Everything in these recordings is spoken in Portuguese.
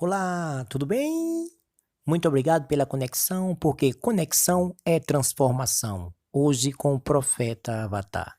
Olá, tudo bem? Muito obrigado pela conexão, porque conexão é transformação. Hoje com o profeta Avatar.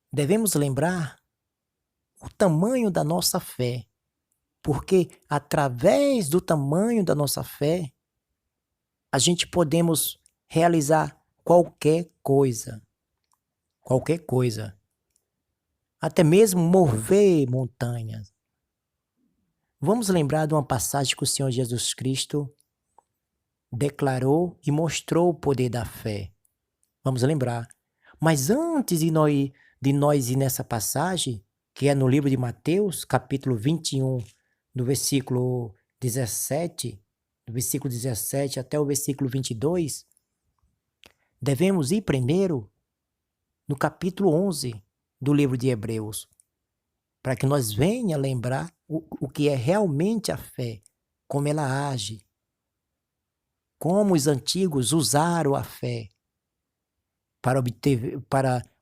Devemos lembrar o tamanho da nossa fé, porque através do tamanho da nossa fé, a gente podemos realizar qualquer coisa. Qualquer coisa. Até mesmo mover montanhas. Vamos lembrar de uma passagem que o Senhor Jesus Cristo declarou e mostrou o poder da fé. Vamos lembrar. Mas antes de nós ir nessa passagem, que é no livro de Mateus, capítulo 21, do versículo 17, do versículo 17 até o versículo 22, devemos ir primeiro no capítulo 11 do livro de Hebreus, para que nós venha lembrar o que é realmente a fé, como ela age, como os antigos usaram a fé para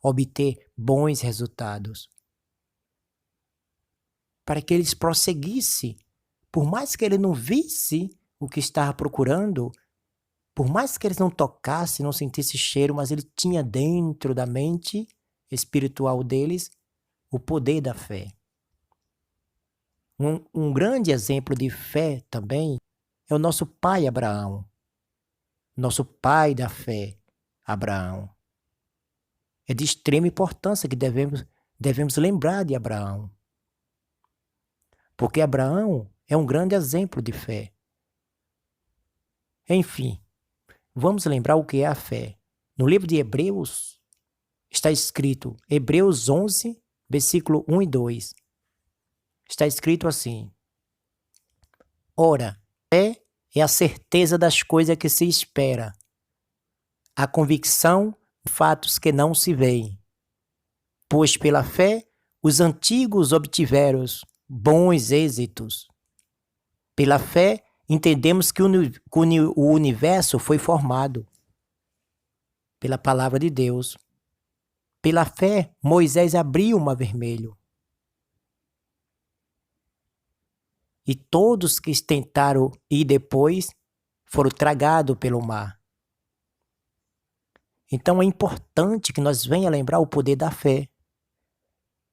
obter bons resultados. Para que eles prosseguissem, por mais que ele não visse o que estava procurando, por mais que eles não tocassem, não sentissem cheiro, mas ele tinha dentro da mente espiritual deles o poder da fé. Um grande exemplo de fé também é o nosso pai Abraão. Nosso pai da fé, Abraão. É de extrema importância que devemos lembrar de Abraão. Porque Abraão é um grande exemplo de fé. Enfim, vamos lembrar o que é a fé. No livro de Hebreus está escrito, Hebreus 11, versículo 1 e 2. Está escrito assim: Ora, fé é a certeza das coisas que se espera, a convicção de fatos que não se veem. Pois pela fé os antigos obtiveram bons êxitos. Pela fé entendemos que o universo foi formado pela palavra de Deus. Pela fé Moisés abriu o mar vermelho. E todos que tentaram ir depois foram tragados pelo mar. Então é importante que nós venhamos lembrar o poder da fé,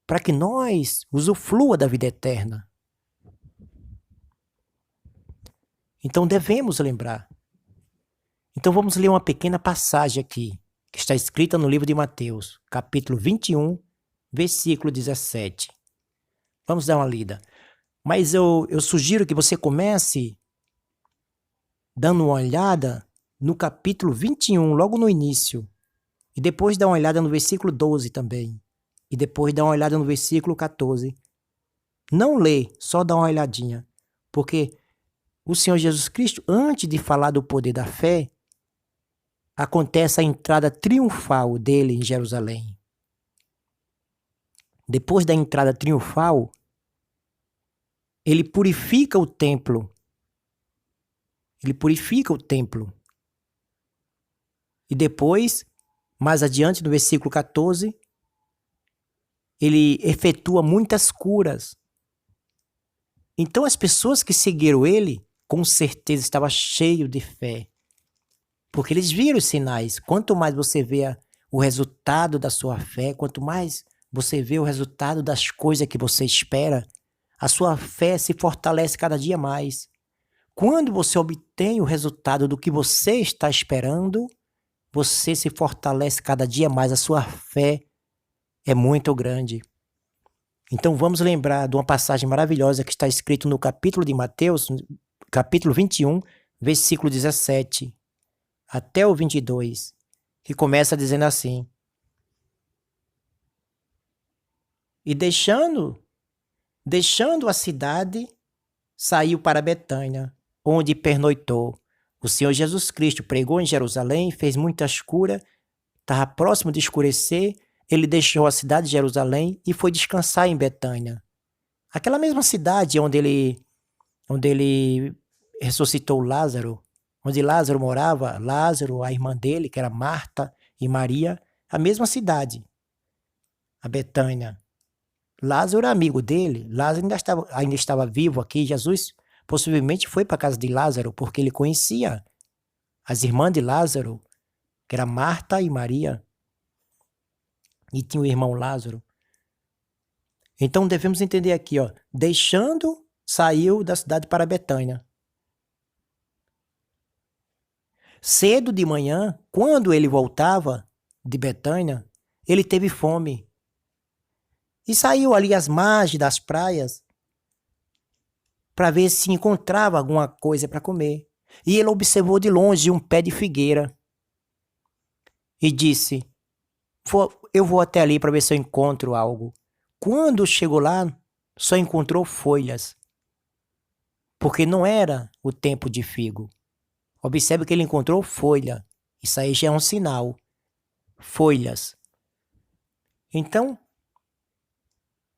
para que nós usufrua da vida eterna. Então devemos lembrar. Então vamos ler uma pequena passagem aqui, que está escrita no livro de Mateus, capítulo 21, versículo 17. Vamos dar uma lida. Mas eu sugiro que você comece dando uma olhada no capítulo 21, logo no início. E depois dá uma olhada no versículo 12 também. E depois dá uma olhada no versículo 14. Não lê, só dá uma olhadinha. Porque o Senhor Jesus Cristo, antes de falar do poder da fé, acontece a entrada triunfal dele em Jerusalém. Depois da entrada triunfal, ele purifica o templo. Ele purifica o templo. E depois, mais adiante, no versículo 14, ele efetua muitas curas. Então as pessoas que seguiram ele, com certeza estavam cheios de fé. Porque eles viram os sinais. Quanto mais você vê o resultado da sua fé, quanto mais você vê o resultado das coisas que você espera, a sua fé se fortalece cada dia mais. Quando você obtém o resultado do que você está esperando, você se fortalece cada dia mais, a sua fé é muito grande. Então vamos lembrar de uma passagem maravilhosa que está escrito no capítulo de Mateus, capítulo 21, versículo 17, até o 22, que começa dizendo assim: E deixando a cidade, saiu para Betânia, onde pernoitou. O Senhor Jesus Cristo pregou em Jerusalém, fez muitas curas, estava próximo de escurecer, ele deixou a cidade de Jerusalém e foi descansar em Betânia. Aquela mesma cidade onde ele ressuscitou Lázaro, onde Lázaro morava, Lázaro, a irmã dele, que era Marta e Maria, a mesma cidade, a Betânia. Lázaro era amigo dele, Lázaro ainda estava vivo aqui, Jesus Possivelmente foi para a casa de Lázaro, porque ele conhecia as irmãs de Lázaro, que era Marta e Maria, e tinha o irmão Lázaro. Então devemos entender aqui, ó, deixando, saiu da cidade para Betânia. Cedo de manhã, quando ele voltava de Betânia, ele teve fome. E saiu ali às margens das praias para ver se encontrava alguma coisa para comer. E ele observou de longe um pé de figueira e disse: eu vou até ali para ver se eu encontro algo. Quando chegou lá, só encontrou folhas, porque não era o tempo de figo. Observe que ele encontrou folha. Isso aí já é um sinal. Folhas. Então,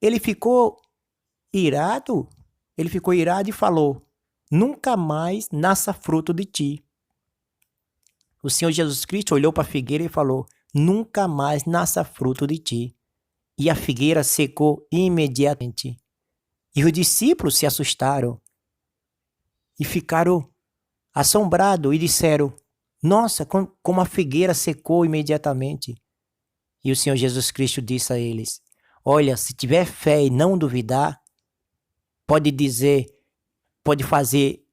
ele ficou irado. Ele ficou irado e falou: nunca mais nasça fruto de ti. O Senhor Jesus Cristo olhou para a figueira e falou: nunca mais nasça fruto de ti. E a figueira secou imediatamente. E os discípulos se assustaram e ficaram assombrados e disseram: nossa, como a figueira secou imediatamente. E o Senhor Jesus Cristo disse a eles: olha, se tiver fé e não duvidar, pode fazer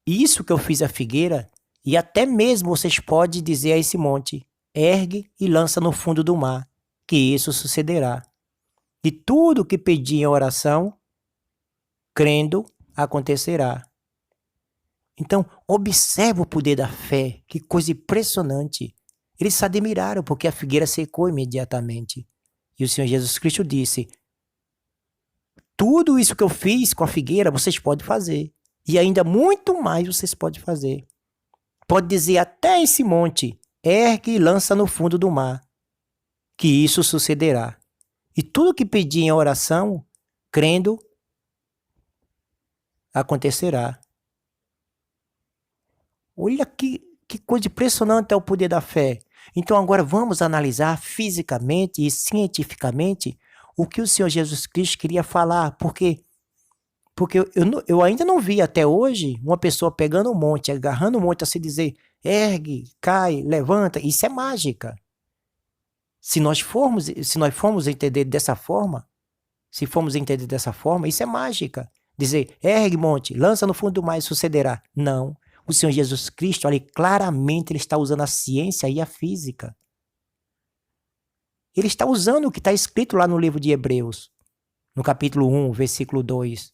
isso que eu fiz à figueira, e até mesmo vocês podem dizer a esse monte: ergue e lança no fundo do mar, que isso sucederá. E tudo que pedir em oração, crendo, acontecerá. Então, observa o poder da fé, que coisa impressionante. Eles se admiraram porque a figueira secou imediatamente. E o Senhor Jesus Cristo disse: tudo isso que eu fiz com a figueira, vocês podem fazer. E ainda muito mais vocês podem fazer. Pode dizer até esse monte: ergue e lança no fundo do mar, que isso sucederá. E tudo que pedir em oração, crendo, acontecerá. Olha que coisa impressionante é o poder da fé. Então agora vamos analisar fisicamente e cientificamente o que o Senhor Jesus Cristo queria falar. Porque eu ainda não vi até hoje uma pessoa pegando um monte, agarrando um monte, assim dizer: ergue, cai, levanta. Isso é mágica. Se nós formos entender dessa forma, isso é mágica. Dizer: ergue, monte, lança no fundo do mar e sucederá. Não. O Senhor Jesus Cristo, ali claramente, ele está usando a ciência e a física. Ele está usando o que está escrito lá no livro de Hebreus, no capítulo 1, versículo 2.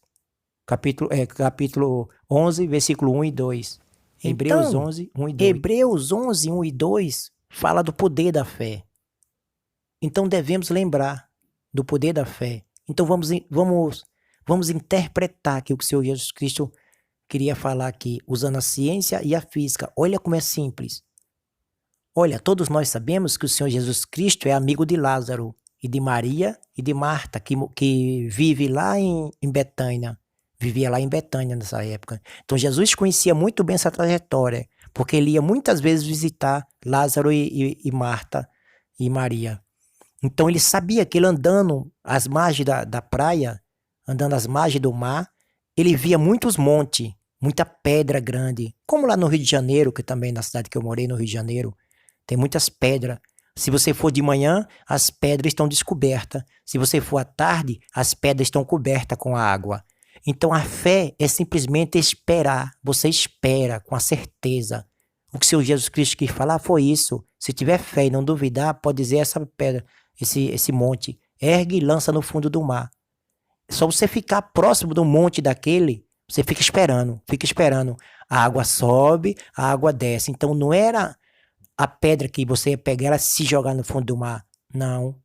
Capítulo 11, versículo 1 e 2. Hebreus 11, 1 e 2. Hebreus 11, 1 e 2 fala do poder da fé. Então devemos lembrar do poder da fé. Então vamos interpretar aqui o que o Senhor Jesus Cristo queria falar aqui, usando a ciência e a física. Olha como é simples. Olha, todos nós sabemos que o Senhor Jesus Cristo é amigo de Lázaro, e de Maria e de Marta, que vive lá em Betânia. Vivia lá em Betânia nessa época. Então Jesus conhecia muito bem essa trajetória, porque ele ia muitas vezes visitar Lázaro e Marta e Maria. Então ele sabia que ele andando às margens da praia, andando às margens do mar, ele via muitos montes, muita pedra grande. Como lá no Rio de Janeiro, que também na cidade que eu morei, no Rio de Janeiro, tem muitas pedras. Se você for de manhã, as pedras estão descobertas. Se você for à tarde, as pedras estão cobertas com a água. Então a fé é simplesmente esperar. Você espera com a certeza. O que o Senhor Jesus Cristo quis falar foi isso. Se tiver fé e não duvidar, pode dizer essa pedra, esse monte: ergue e lança no fundo do mar. Só você ficar próximo do monte daquele, você fica esperando. A água sobe, a água desce. Então não era a pedra que você ia pegar, ela se jogar no fundo do mar. Não.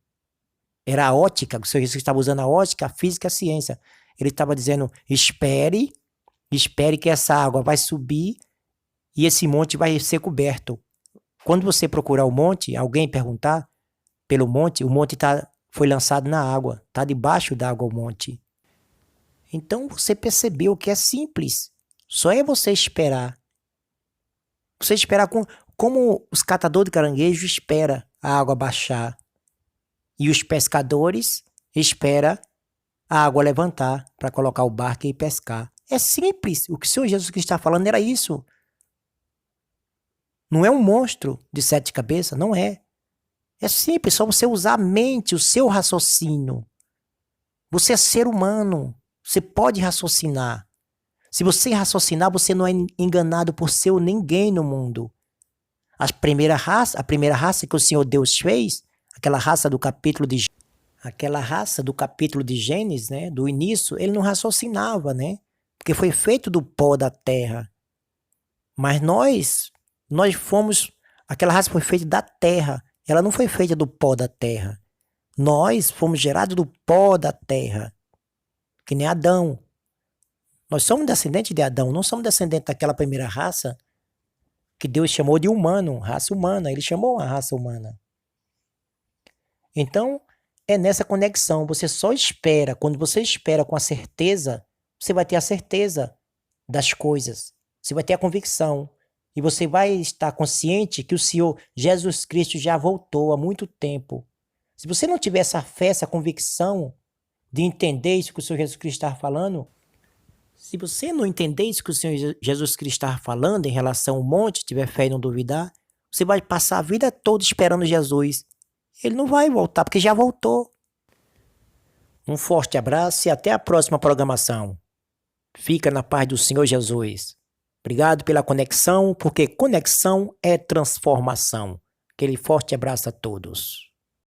Era a ótica. O Senhor Jesus estava usando a ótica, a física e a ciência. Ele estava dizendo: espere que essa água vai subir e esse monte vai ser coberto. Quando você procurar o monte, alguém perguntar pelo monte, o monte foi lançado na água. Está debaixo da água o monte. Então você percebeu que é simples. Só é você esperar. Você esperar como os catadores de caranguejo esperam a água baixar. E os pescadores esperam a água levantar para colocar o barco e pescar. É simples. O que o Senhor Jesus Cristo está falando era isso. Não é um monstro de 7 cabeças, não é. É simples, só você usar a mente, o seu raciocínio. Você é ser humano, você pode raciocinar. Se você raciocinar, você não é enganado por ser ninguém no mundo. A primeira raça que o Senhor Deus fez, aquela raça do capítulo de Gênesis, né, do início, ele não raciocinava, né? Porque foi feito do pó da terra. Mas nós fomos, aquela raça foi feita da terra. Ela não foi feita do pó da terra. Nós fomos gerados do pó da terra, que nem Adão. Nós somos descendentes de Adão, não somos descendentes daquela primeira raça que Deus chamou de humano, raça humana. Ele chamou a raça humana. Então, é nessa conexão. Você só espera. Quando você espera com a certeza, você vai ter a certeza das coisas. Você vai ter a convicção. E você vai estar consciente que o Senhor Jesus Cristo já voltou há muito tempo. Se você não tiver essa fé, essa convicção de entender isso que o Senhor Jesus Cristo está falando, se você não entender isso que o Senhor Jesus Cristo está falando em relação ao monte, tiver fé e não duvidar, você vai passar a vida toda esperando Jesus. Ele não vai voltar, porque já voltou. Um forte abraço e até a próxima programação. Fica na paz do Senhor Jesus. Obrigado pela conexão, porque conexão é transformação. Aquele forte abraço a todos.